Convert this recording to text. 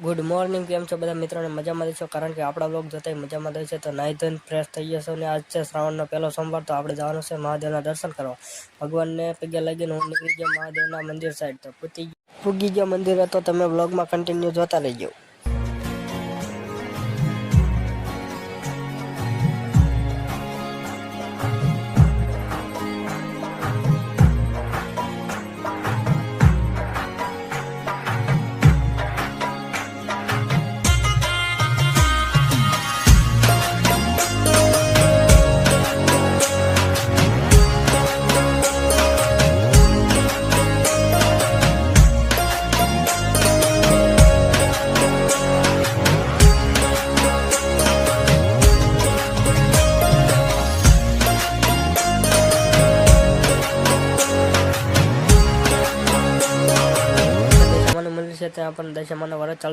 Good morning, કેમ છો બધા મિત્રોને? મજામાં છો? કારણ કે આપણા વ્લોગ જોતા મજામાં છે. તો નાઈ ધોઈને ફ્રેશ થઈ જશો અને આજ છે શ્રાવણનો પહેલો સોમવાર, તો આપણે જવાનું છે મહાદેવના દર્શન કરવા. ભગવાનને પગે લાગીને હું નીકળી ગયો મહાદેવના મંદિર સાઈડ. તો પૂગી ગયા મંદિરે, તો તમે વ્લોગમાં કન્ટિન્યુ જોતા રહેજો. મંદિર છે ત્યાં પણ દશામાના વ્રત ચાલુ